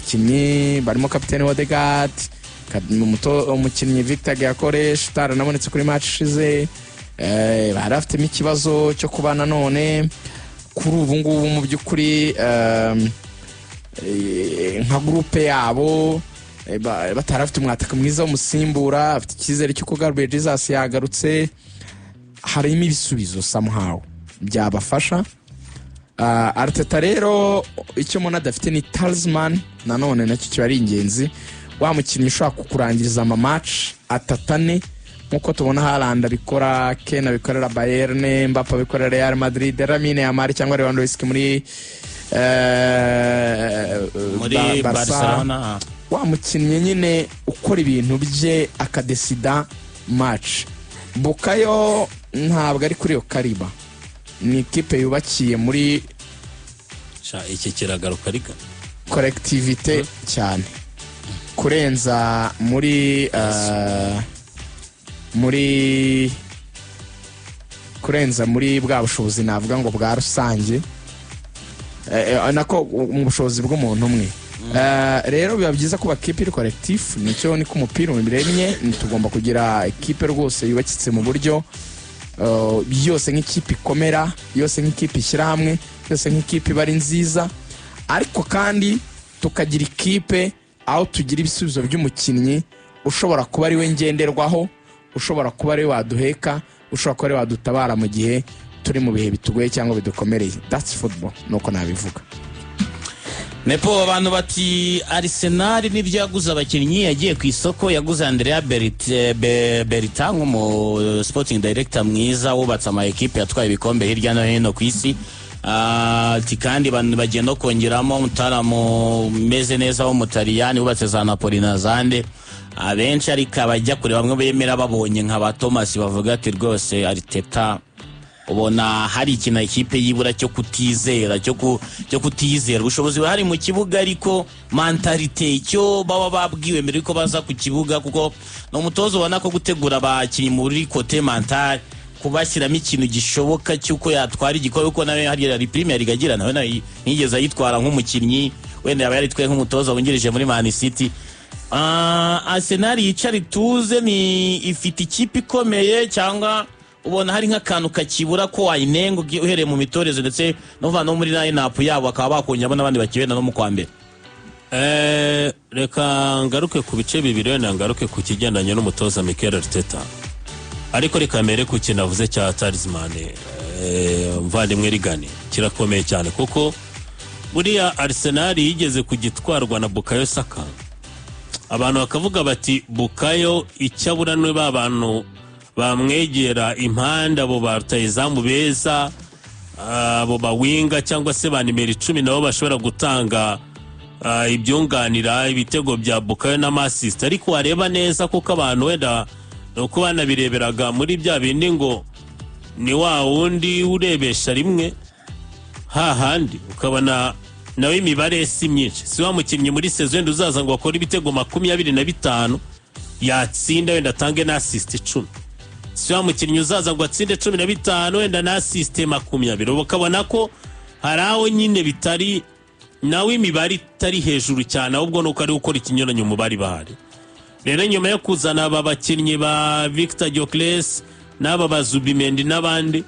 abakinnyi barimo kapiteni Odegaard, umukinnyi Victor Gyakoresha utaranabonetse kuri match ishize, bari bafitemo ikibazo cyo kuba nanone kuri ubu ngubu mu by'ukuri nka groupe yabo batarafite umwataka mwiza w'umusimbura, afite icyizere cy'uko Gabriel Jesus yagarutse. Harimo ibisubizo somehow byabafasha. Arteta rero icyo umuntu adafite ni talisman, nanone nacyo kiba ari ingenzi, wa mukinnyi ushobora kukurangiriza ama match atatane nkuko tubona Halland abikora, Ken abikorera Bayern, Mbappe abikorera Real Madrid, Lamine Yamal cyangwa Lewandowski muri Barcelona. Wa mukinnyi nyine ukora ibintu bye akadesida match. Bukayo ntabwo ari kuri yo kariba, ni ikipe yubakiye muri iki kiragaruka rika collectivité cyane kurenza muri bwa bushobozi navuga ngo bwa rusange, nako mu bushobozi bw'umuntu umwe. Rero biba byiza kuba equipe iri collectif, nicyo ni ku mupira mu biremye, tugomba kugira equipe rwose yubakitse mu buryo yose nk'ikipe ikomera, yose nk'ikipe ishyira hamwe, yose nk'ikipe bari nziza, ariko kandi tukagira ikipe aho tugira ibisubizo by'umukinnyi ushobora kuba ari we ngenderwaho, ushobora kuba ari waduheka, ushobora kuba ari wadutabara mu gihe turi mu bihe bitugoye cyangwa bidukomereye. That's football nuko nabivuga. Nepo abantu bati Arsenal nibyo yaguze abakinnyi, yagiye ku isoko yaguze Andrea Berita mu sporting director mwiza wubatse ama equipe yatwaye ibikombe hirya no hino ku isi. Kandi bagiye no kongeramo umutaramu meze neza wo mutaliyani wubatse za Napoli na zande. Abenshi ariko abajya kure bamwe bemera babonye nka ba Thomas bavuga ati rwose Arteta ubona hari ikintu ikipe yibura cyo kutizera cyo kutizera ubushobozi bahari mu kibuga, ariko mentalite cyo baba babwiwe mbere ko baza ku kibuga, kuko no mutozo ubona ko gutegura abakinnyi muri côté mental, kubashyiramo ikintu gishoboka cyuko yatwara igikombe, kuko nawe hari Premier League agira nawe nigeze ayitwara nk'umukinnyi, wenda yaba yaritwe nk'umutozo wungirije muri Man City. Arsenal yicari tuze ni ifite ikipe ikomeye, cyangwa ubona hari nk'akantu kakibura ko wayinengo uhereye mu mitoreze ndetse no muri line-up yabo akaba bakongera n'abandi bakibena no mu kwa mbere? Reka ngaruke ku bice bibiri, wenda ngaruke ku kigendanye n'umutoza Mikel Arteta, ariko reka mbere ku kinavuze cya talisman mvandimwe rigani kirakomeye cyane, kuko buriya Arsenal yigeze kugitwarwa na Bukayo Saka, abantu bakavuga bati Bukayo icyaburanwe babantu bamwegera impanda, abo barutayizamu beza, abo bawinga cyangwa se ba nimero 10 nabo bashobora gutanga ibyunganira ibitego bya Bukayo n'amasist. Ariko wareba neza kuko abantu wenda nuko banabireberaga muri bya bindi ngo ni wa wundi urebesha rimwe hahandi ukabona nawe imibare si myinshi, si wa mukinnyi muri season uzaza ngo akora ibitego 25 yatsinda wenda atange na assist 10, si wa mukinnyi uzaza ngo atsinde 15 wenda na assist 20. Ukabona ko hari aho nyine bitari nawe imibare itari hejuru cyane, ahubwo nuko ari gukora ikinyuranyo mu bari bahari. Rero nyuma yo kuzana aba bakinnyi ba Victor Gyökeres n'aba bazubimendi n'abandi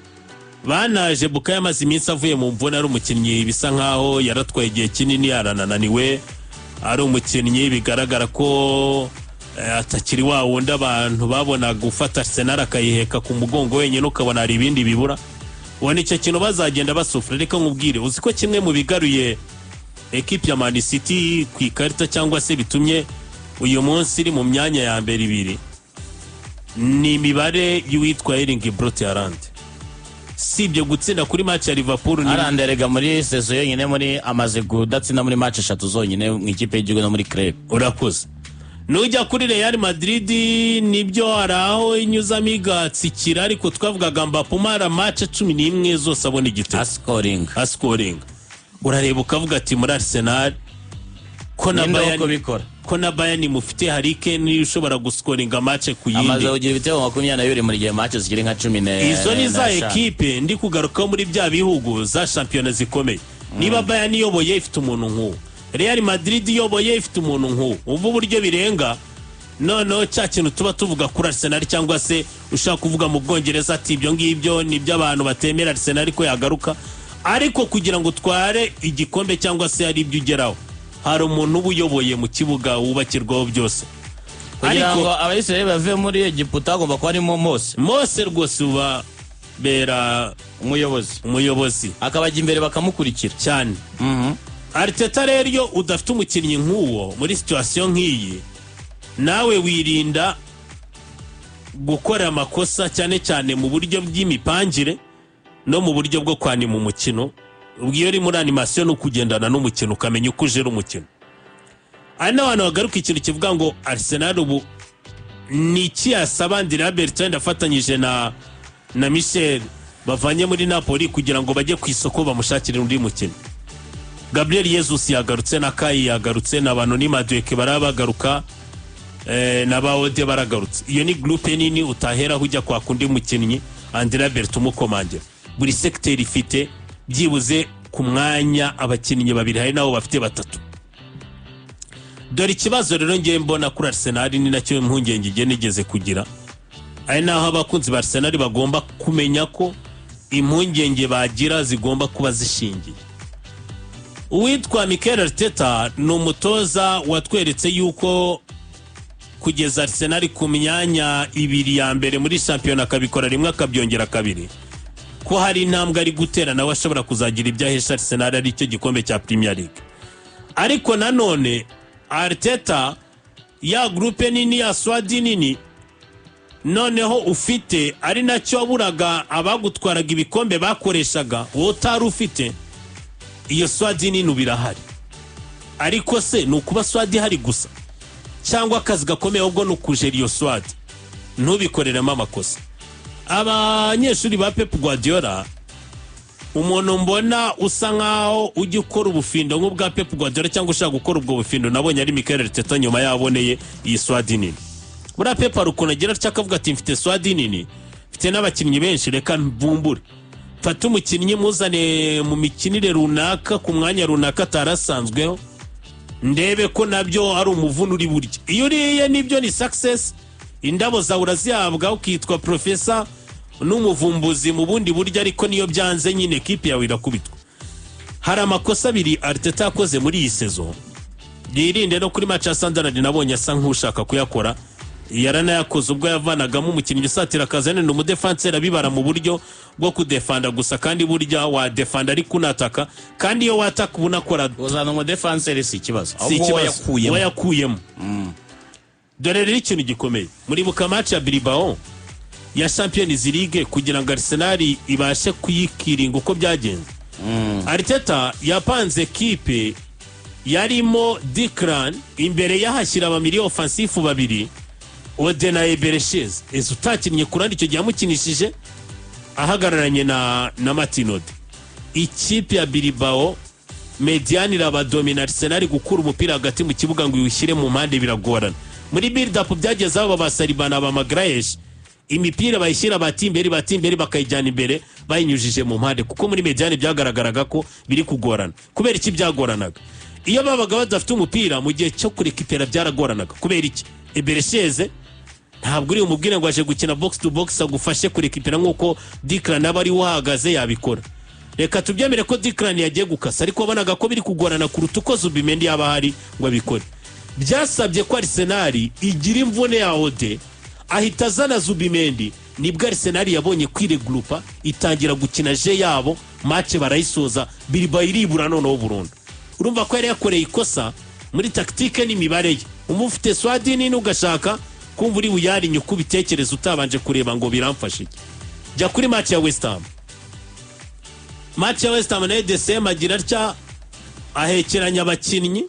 banaje, Bukayo amaze iminsi avuye mu mvune, ari umukinnyi bisa nkaho yaratwaye igihe kinini yarananiwe, ari umukinnyi bigaragara ko atakiri wa wundi abantu babona gufata Arsenal akayiheka ku mugongo wenyine ukabona hari ibindi bibura. Ubona icyo kintu bazagenda basufura. Reka nkubwire, uzi ko kimwe mu bigaruye equipe ya Man City ku ikarita cyangwa se bitumye uyu munsi iri mu myanya ya mbere ibiri, ni imibare y'uwitwa Erling Brot Halland. Sibyo gutsinda kuri match ya Liverpool, Halland erega muri season yonyine muri amaze gudatsinda muri match 3 zonyine mu ikipe y'igihugu no muri club. Urakoze. Nujya kuri Real Madrid nibyo araho inyuzamo igatsikira, ariko twavugaga Mbappe umara match 11 zose abona igitego scoring. Urareba ukavuga ati muri Arsenal ko na Bayern mufite Harry Kane ushobora guscoringa match ku yindi, amaze ugira ibitego 22 muri gihe match zikiri nka 10. Izo ni za equipe ndi kugaruka muri bya bihugu za championnat zikomeye. Niba Bayern iyoboye ifite umuntu nk'uwo, Real Madrid iyoboye ifite umuntu nk'uwo ubu uburyo birenga noneho cya kintu tuba tuvuga kuri Arsenal cyangwa se ushaka kuvuga mu Bwongereza ati ibyo ngibyo ni by'abantu batemera Arsenal ko yagaruka ariko kugira ngo tware igikombe cyangwa se ari ibyo ugeraho hari umuntu uba uyoboye mu kibuga wubakirwaho byose kugira ngo abayisirayeli bave muri Egiputa agomba kuba arimo Mose rwose uba bera umuyobozi akabajya imbere bakamukurikira cyane. Arteta rero iyo udafite umukinnyi nk'uwo muri situation nk'iyi nawe wirinda gukora amakosa cyane cyane mu buryo bw'imipangire no mu buryo bwo kwanima umukino. Ubwo uri muri animation no kugendana n'umukino ukamenya uko ujera umukino. Ari n'abantu bagaruka ikintu kivuga ngo Arsenal ubu ni iki yasaba Andrea Bertrand afatanyije na Michel bavanye muri Napoli kugira ngo bajye ku isoko bamushakire undi mukino. Gabriel Jesus yagarutse na Kai yagarutse n'abantu ni Madueke barabagaruka na Baode baragarutse. Iyo ni groupe nini utahera hujya kwa kundi mukinnyi Andrea Bertrand umukomandira. Buri secteur ifite byibuze ku mwanya abakinnyi babiri hari nabo bafite batatu. Dore ikibazo rero ngiye mbona kuri Arsenal ni nacyo impungenge igenegeze kugira ari naho abakunzi ba Arsenal bagomba kumenya ko impungenge bagira zigomba kuba zishingiye. Uwitwa Mikel Arteta ni umutoza watweretse yuko kugeza Arsenal ku myanya ibiri ya mbere muri shampiyona akabikora rimwe akabyongera kabiri ko hari intambwe ari gutera nawe ashobora kuzagira ibyahesha Arsenal ari cyo gikombe cya Premier League. Ariko nanone Arteta ya groupe nini ya swadi nini noneho ufite ari nacyo aburaga abagutwaraga ibikombe bakoreshaga utari ufite iyo swadi nini ubirahari. Ariko se nukuba swadi hari gusa cyangwa akazi gakomeye ubwo nukujera iyo swadi ntubikoreremo amakosa. Abanyeshuri ba Pep Guardiola umuntu mbona usa nkaho ujya ukora ubufindo nk'ubwa Pep Guardiola cyangwa ushaka gukora ubwo bufindo nabonye ari Mikel Arteta nyuma yaboneye iyi swadi nini. Bura Pep arukuntu agira cyakavuga ati mfite swadi nini mfite n'abakinnyi benshi reka mvumbure fata umukinnyi muzane mu mikinire runaka ku mwanya runaka tarasanzweho ndebe ko nabyo ari umuvuno uri buryo. Iyo uriye nibyo ni success indabo za urazihabwa ukitwa professor n'umuvumbuzi mu bundi buryo ariko niyo byanze nyine equipe yawe irakubitwa. Hari amakosa abiri Arteta yakoze muri iyi saison yirinde no kuri match ya Sunderland nabonye asa nk'ushaka kuyakora yaranayakoze ubwo yavanagamo umukinnyi usatira kazane no mudefenseur abibara mu buryo bwo kudefanda gusa kandi burya wa defanda ari kunataka kandi iyo wataka ubunakora uzana mu defenseur si kibazo ahubwo yakuyemo. Dore rero ikintu gikomeye muri buka match ya Bilbao ya Champions League kugira ngo Arsenal ibashe kuyikiringa uko byagenze. Arteta yapanze equipe yarimo Declan imbere yahashyira abamiri offensive babiri Odena Ebereshez utakinnye kurandi icyo gihe amukinishije ahagararanye na Martinod. Ikipe ya Bilbao mediani rabadomina Arsenal gukura umupira hagati mu kibuga ngo yushyire mu mpande biragorana. Muri build up byageze abo basaribana ba Magraesh imipira bayishyira batimbere bakayijyana imbere bayinyujije mu mpande kuko muri mediani byagaragaraga ko biri kugorana. Kubera iki byagoranaga? Iyo babaga badafite umupira mu gihe cyo kurekipera byaragoranaga. Kubera iki? Ebereshez ntabwo uri umubwire ngo aje gukina box to box agufashe kurekipera nkuko Declan aba ari wahagaze yabikora. Reka tubyemere ko Declan yagiye gukasa ariko wabonaga ko biri kugorana kuruta uko Zubimendi yaba hari ngo abikore. Byasabye ko Arsenal igira imvune ya Ode ahita azana Zubimendi nibwo Arsenal yabonye kwiregrupa itangira gukina je yabo match barayisoza Bilbao iribura noneho burundu. Urumva ko yari yakoreye ikosa muri tactique n'imibare ye umufite swadi nini ugashaka kumva uri buyari nyuko bitekerezo utabanje kureba ngo biramfashe. Jya kuri match ya West Ham. Match ya West Ham na EDSM agira atya ahekeranya abakinnyi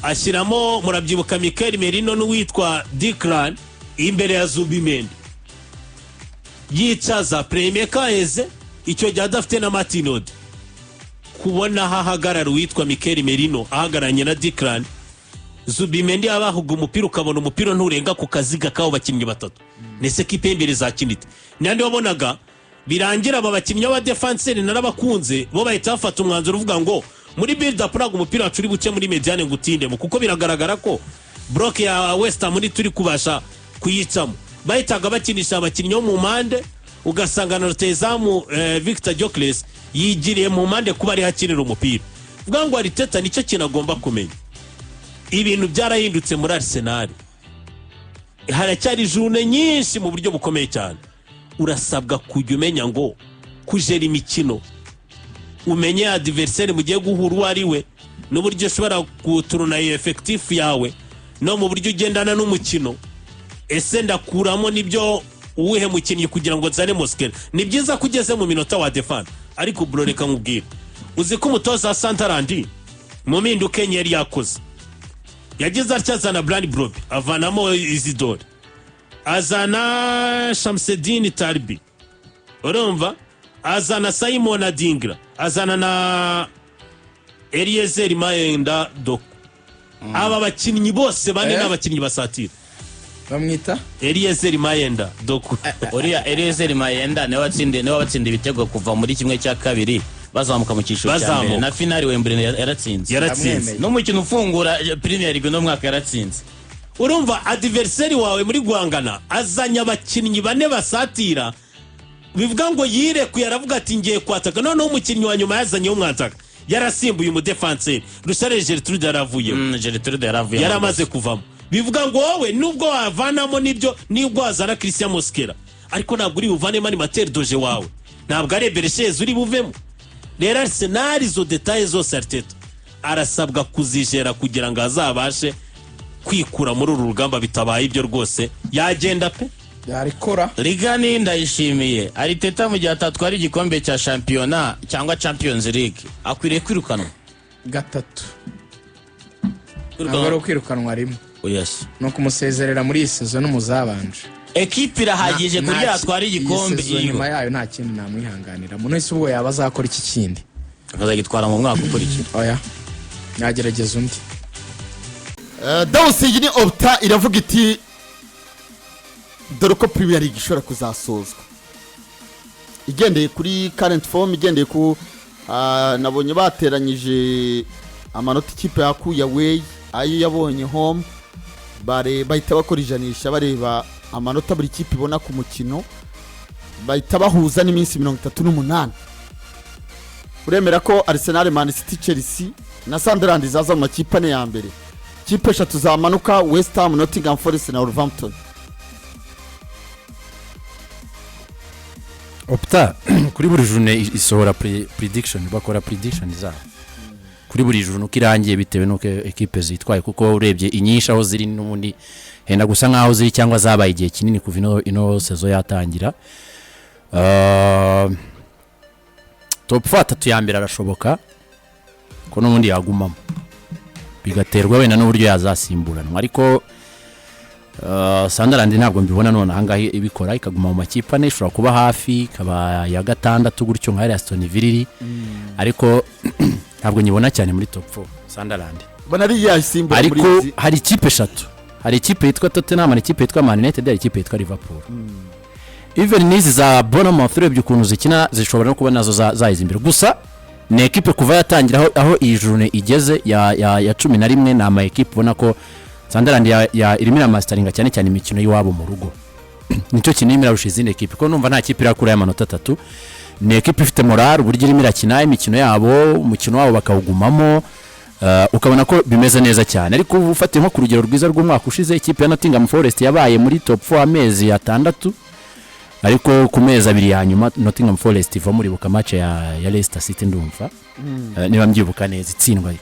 ashyiramo murabyibuka Mikel Merino n'uwitwa Declan imbere ya Zubimendi yicaza Playmaker eze icyo gihe adafite na Martinod kubona hahagarara uwitwa Mikel Merino ahagaranye na Declan Zubimendi abahuga umupira ukabona umupira nturenga ku kaziga kawo bakinnyi batatu nese kipe imbere za kinite nandi wabonaga birangira aba bakinnyi ba defenseur narabakunze bo bahita bafata umwanzuro uvuga ngo muri build up ntabwo umupira wacu uri buce muri mediane ngo utindemo kuko biragaragara ko block ya West Ham turi kubasha kuyicamo bahitaga bakinisha abakinnyi bo mu mpande ugasanga na rutezamu Victor Jokles yigiriye mu mpande kuba ari hakinira umupira vuga ngo Arteta nicyo kintu agomba kumenya ibintu byarahindutse muri Arsenal haracyari june nyinshi mu buryo bukomeye cyane urasabwa kujya umenya ngo kujera imikino umenye adversaire mugiye guhura uwo ari we n'uburyo ushobora guturuna effective yawe no mu buryo ugendana n'umukino ese ndakuramo nibyo uwuhe mukinnyi kugira ngo zane Mosquera ni byiza kugeze mu minota wa defend ariko bro reka nkubwire uzi ko umutoza wa Sunderland mu minduka yari yakoze yagize acyazana Brand Broby avanamo Isidore azana Shamseddin Tarbi urumva azana Simon Adingra azana na Eliezer Mayenda Doku aba bakinnyi bose bane n'abakinnyi basatira bamwita Eliezer Mayenda Doku uriya Eliezer Mayenda niwe watsinda ibitego kuva muri kimwe cya kabiri bazamuka mu cyiciro cya mbere na finali Wembley yaratsinze no mukino ufungura Premier League no mwaka yaratsinze urumva adversary wawe muri guhangana azanya abakinnyi bane basatira bivuga ngo yirekuye aravuga ati ngiye kwataka noneho umukinnyi wa nyuma yazanye umwataka yarasimbuye umudefenseur Rusare Gertrude yaravuye yaramaze kuvamo bivuga ngo wowe nubwo wavanamo nibyo nibwo wazana Christian Mosquera ariko ntabwo uri buvane mani Mater Doje wawe ntabwo ari Bereshez uri buvemo rero Arsenal izo details zose Arteta arasabwa kuzijera kugira ngo azabashe kwikura muri uru rugamba bitabaye ibyo rwose yagenda pe yarikora Ligani ndayishimiye Arteta mu gihe atatwara igikombe cya championnat cyangwa Champions League akwiriye kwirukanwa gatatu ntabwo kwirukanwa rimwe yes no kumusezerera muri iyi season n'umuzabanje ekipe irahagije kugira atwara igikombe nyuma yayo nta kindi namwihanganira umuntu wese ubwo yaba azakora iki kindi akazagitwara mu mwaka ukora iki oya yagerageza undi Dawsi ni Opta iravuga iti dore ko Premier League ishobora kuzasozwa igendeye kuri current form igendeye ku nabonye bateranyije amanota ikipe yakuye away ayo yabonye home bahita bakora ijanisha bareba amanota buri kipe ibona ku mukino bahita bahuza n'iminsi 38 uremera ko Arsenal, Man City, Chelsea na Sunderland zaza mu makipe ane ya mbere kipe 3 zamanuka West Ham, Nottingham Forest na Wolverhampton. Opta kuri buri june isohora prediction bakora prediction zabo kuri buri june ukirangiye bitewe nuko equipe zitwaye kuko urebye inyisha aho ziri n'ubundi henda gusa nkaho ziri cyangwa zabaye igihe kinini kuva ino sezo yatangira top 4 ya mbere arashoboka ko n'ubundi yagumamo bigaterwa wenda n'uburyo yazasimburanwa ariko Sunderland ntabwo mbibona none ahangaha ibikora ikaguma mu makipe ane ishobora kuba hafi kaba ya gatandatu gutyo nka Aston Villa ariko ntabwo nyibona cyane muri top 4 Sunderland bana ari yasimbura muri ariko hari ikipe 3 hari ikipe yitwa Tottenham hari ikipe yitwa Man United hari ikipe yitwa Liverpool even nizi za Bournemouth urebye ukuntu zikina zishobora no kuba nazo zayiza imbere gusa ni ekipe kuva yatangira aho iyi journée igeze ya 11 na ama ekipe ubona ko Sunderland ya irimira masteringa cyane cyane imikino yiwabo mu rugo nicyo kinimira rushize ine ekipe ko numva nta kipe irakura y'amanota 3 ni ekipe ifite moral uburyo irimira kina imikino yabo umukino wabo bakawugumamo ukabona ko bimeze neza cyane ariko ufate nko ku rugero rwiza rw'umwaka ushize ikipe ya Nottingham Forest yabaye muri top 4 amezi ya 6 ariko ku mezi abiri ya nyuma Nottingham Forest iva muri buka match ya Leicester City ndumva niba mbyibuka neza itsindwa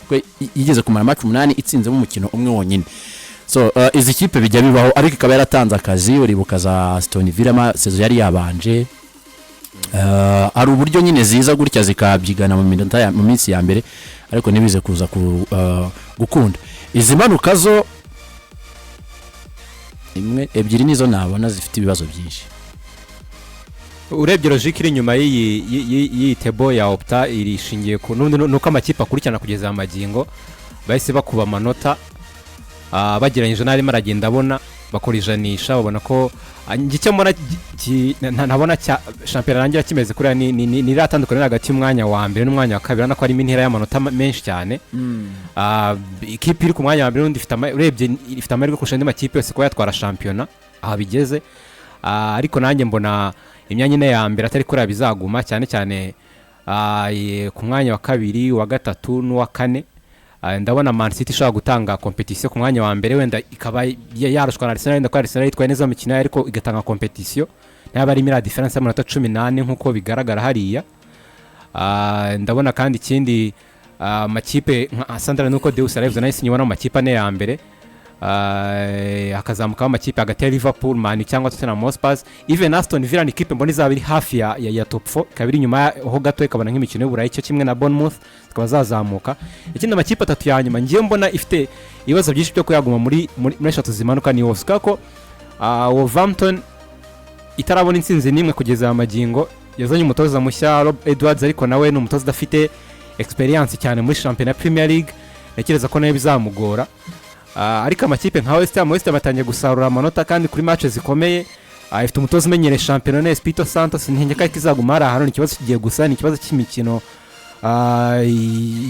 igeze kumara match 8 itsinze mu mukino umwe wonyine so izi kipe bijya bibaho ariko ikaba yaratanze akazi uribuka za Aston Villa sezo yari yabanje ari uburyo nyine ziza gutya zikabyigana mu minsi ya mbere ariko nibize kuza gukunda izi manuka zo imwe ebyiri nizo nabona zifite ibibazo byinshi urebye logique iri nyuma y'iyi table ya Opta irishingiye ku nuko amakipe akurikirana kugeza amagingo bahise bakuba amanota bagiranyije n'arimo aragenda abona bakora ijanisha babona ko icyo mbona ntabona shampiyona rangira kimeze kuriya ni iratandukanye hagati y'umwanya wa mbere n'umwanya wa kabiri urabona ko harimo intera y'amanota menshi cyane ikipe iri ku mwanya wa mbere n'undi ifite amahirwe kurusha andi makipe yose kuba yatwara shampiyona aha bigeze ariko nanjye mbona imyanya ine ya mbere atari kuriya bizaguma cyane cyane ku mwanya wa kabiri wa gatatu n'uwa kane ndabona Man City ishobora gutanga competition ku mwanya wa mbere wenda ikaba yarushwa na Arsenal wenda ko Arsenal yitwaye neza mu mikino ariko igatanga competition ntaba ari mira difference y'amanota 18 nkuko bigaragara hariya ndabona kandi ikindi makipe nka Sandra nuko Deus Lives nayo sinyibona mu makipe ane ya mbere hakazamukaho amakipe hagati ya Liverpool Man cyangwa Tottenham Hotspur even Aston Villa ni ikipe mbona izaba iri hafi ya top 4 kabiri nyuma ho gato ikabona nk'imikino y'Uburayi cyo kimwe na Bournemouth zikaba zazamuka ikindi amakipe atatu ya nyuma ngiye mbona ifite ibibazo byinshi byo kuyaguma muri eshatu zimanuka ni Osaka ko Wolverhampton itarabona intsinzi nimwe kugeza amagingo yazanye umutoza mushya Rob Edwards ariko nawe ni umutoza udafite experience cyane muri Champions Premier League nekereza ko nayo bizamugora ariko amakipe nka West Ham batangiye gusarura amanota kandi kuri match zikomeye ifite umutoza umenyereye shampiyona Espirito Santo sinhenge ko izaguma ari ahantu ikibazo kigiye gusa ni ikibazo cy'imikino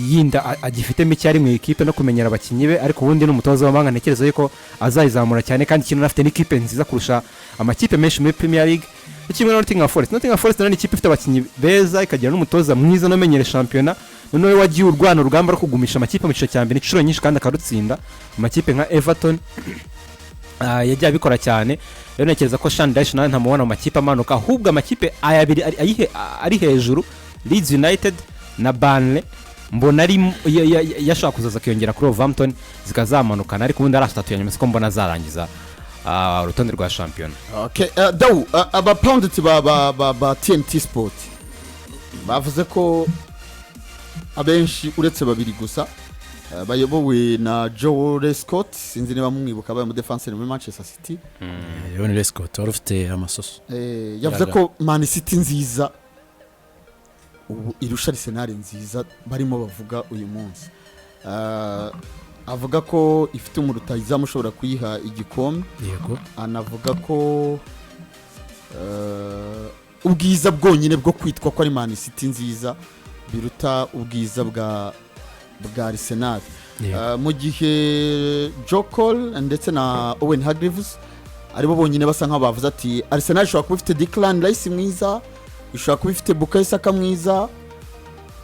yinda agifite mike ari mu ikipe no kumenyera abakinnyi be ariko ubundi n'umutoza w'amanga nekereza yuko azayizamura cyane kandi ikintu afite n'ikipe nziza kurusha amakipe menshi muri Premier League ikimwe na Nottingham Forest ni ikipe ifite abakinnyi beza ikagira n'umutoza mwiza no menyereye shampiyona noneho wagiye urwana urugamba rwo kugumisha amakipe mu gice cya mbere inshuro nyinshi kandi akarutsinda amakipe nka Everton yagiye abikora cyane rero nekereza ko Sean Dyche nawe ntamubona mu makipe amanuka ahubwo amakipe ayabiri ari hejuru Leeds United na Burnley mbona ari yashaka kuzaza kiyongera kuri Wolverhampton zikazamanukana ariko ubundi ari atatu ya nyuma siko mbona zarangiza urutonde rwa shampiyona okay dawu abapunditsi ba TNT Sport bavuze ko abenshi uretse babiri gusa bayobowe na Joe Lescott sinzi niba mumwibuka abaye mu defenseur muri Manchester City Joe Lescott wari ufite amasoso yavuze ko Man City nziza ubu irusha Arsenal nziza barimo bavuga uyu munsi avuga ko ifite umurutayizamu ushobora kuyiha igikombe yego anavuga ko ubwiza bwonyine bwo kwitwa ko ari Man City nziza biruta ubwiza bwa Arsenal mu gihe Joe Cole ndetse na Owen Hargreaves aribo bonyine basa nkaho bavuze ati Arsenal ishobora kuba ifite Declan Rice mwiza ishobora kuba ifite Bukayo Saka mwiza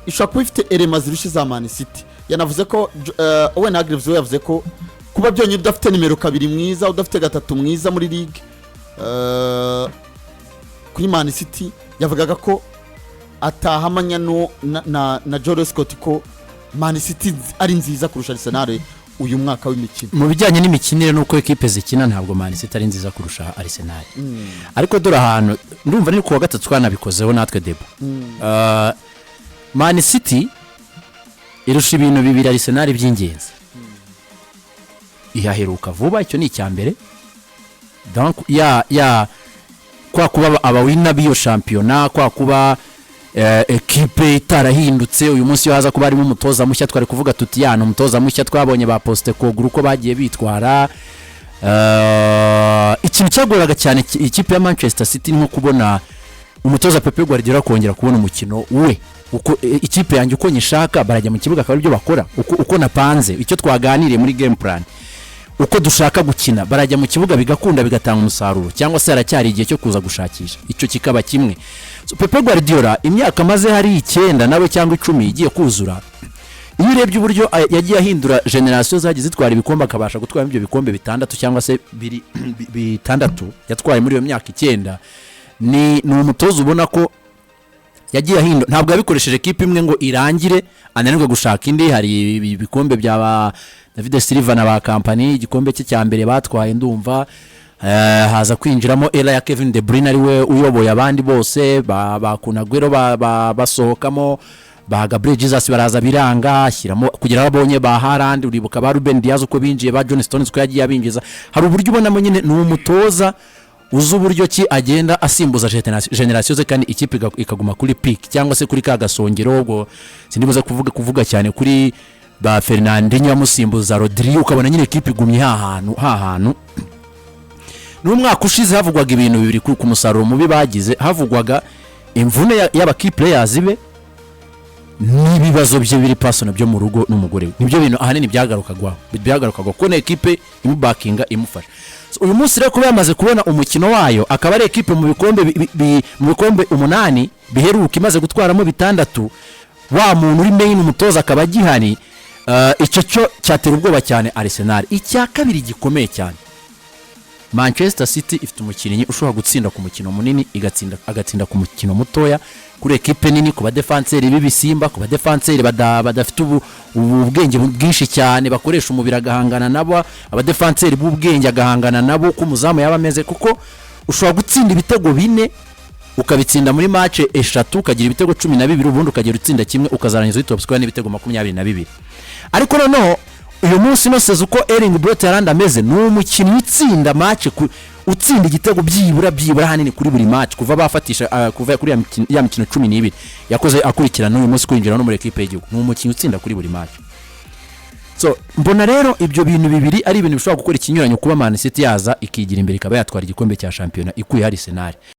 ishobora kuba ifite elema zirusha za Man City yanavuze ko Owen Hargreaves we yavuze ko kuba byonyine udafite nimero 2 mwiza udafite 3 mwiza muri league kuri Man City yavugaga ko atahamanya na Joe Scott ko Man City ari nziza kurusha Arsenal uyu mwaka w'imikino mu bijyanye n'imikinire nuko equipe zikina ntabwo Man City ari nziza kurusha Arsenal ariko dore ahantu ndumva ni kuwa gatatu twanabikozeho natwe debo Man City irusha ibintu bibiri Arsenal by'ingenzi ihaheruka vuba icyo ni icyambere donc kwa kuba abawina biyo shampiyona kwa kuba equipe itarahindutse uyu munsi yaza kuba arimo umutoza mushya twari kuvuga tuti yana umutoza mushya twabonye ba poste koguru uko bagiye bitwara ikintu cyagoraga cyane ikipe ya Manchester City nko kubona umutoza Pep Guardiola kongera kubona umukino we uko ikipe yanjye uko nyishaka barajya mu kibuga akaba ibyo bakora uko napanze icyo twaganiriye muri game plan uko dushaka gukina barajya mu kibuga bigakunda bigatanga umusaruro cyangwa se aracyari igihe cyo kuza gushakisha icyo kikaba kimwe Pep Guardiola imyaka maze hari 9 nawe cyangwa 10 igiye kuzura iyo urebye uburyo yagiye ahindura generation zagiye zitwara ibikombe akabasha gutwara ibyo bikombe bitandatu cyangwa se bitandatu yatwaye muri iyo myaka 9 ni umutozo ubona ko yagiye ahindura ntabwo yabikoresheje equipe imwe ngo irangire ananirwe gushaka indi hari ibikombe bya David Silva na ba company igikombe cye cya mbere batwaye ndumva haza kwinjiramo era ya Kevin De Bruyne ari we uyoboye abandi bose bakunagwero basohokamo ba Gabriel Jesus baraza biranga ashyiramo kugira ababonye ba Halland uribuka ba Ruben Diaz uko binjiye ba John Stones ko yagiye abinjiza hari uburyo ubonamo nyine ni umutoza uzi uburyo ki agenda asimbuza generation ze kandi ikipe ikaguma kuri peak cyangwa se kuri ka gasongero ubwo sindibuza kuvuga cyane kuri ba Fernandinho yamusimbuza Rodri ukabona nyine ikipe igumye ha hantu n'umwaka ushize havugwaga ibintu bibiri ku musaruro mubi bagize, havugwaga imvune y'abaki players be n'ibibazo bye biri personal byo mu rugo n'umugore we. Nibyo bintu ahanini byagarukagwa ko na equipe imubakinga imufasha. Uyu munsi rero kuba yamaze kubona umukino wayo, akaba ari equipe mu bikombe 8 biheruka imaze gutwaramo 6, wa muntu uri main umutoza akaba gihari, icyo cyo cyatera ubwoba cyane Arsenal. Icya kabiri gikomeye cyane, Manchester City ifite umukinnyi ushobora gutsinda ku mukino munini agatsinda ku mukino mutoya, kuri equipe nini, ku badefenseri b'ibisimba, ku badefenseri badafite ubwenge bwinshi cyane bakoresha umubiri agahangana nabo, abadefenseri b'ubwenge agahangana nabo ku muzamu yaba ameze, kuko ushobora gutsinda ibitego 4 ukabitsinda muri match 3 ukagira ibitego 12 ubundi ukagira utsinda kimwe ukazarangiza top score n'ibitego 22. Ariko noneho uyu munsi no sezo uko Erling Braut Haaland ameze, ni umukinnyi utsinda match utsinda igitego byibura hanini kuri buri match kuva bafatisha kuva kuri ya mikino 12 yakoze akurikirana uyu munsi kwinjira no muri equipe y'igihugu. Ni umukinnyi utsinda kuri buri match. So mbona rero ibyo bintu bibiri ari ibintu bishobora gukora ikinyuranyo kuba Man City yaza ikigira imbere ikaba yatwara igikombe cya shampiyona ikuye Arsenal.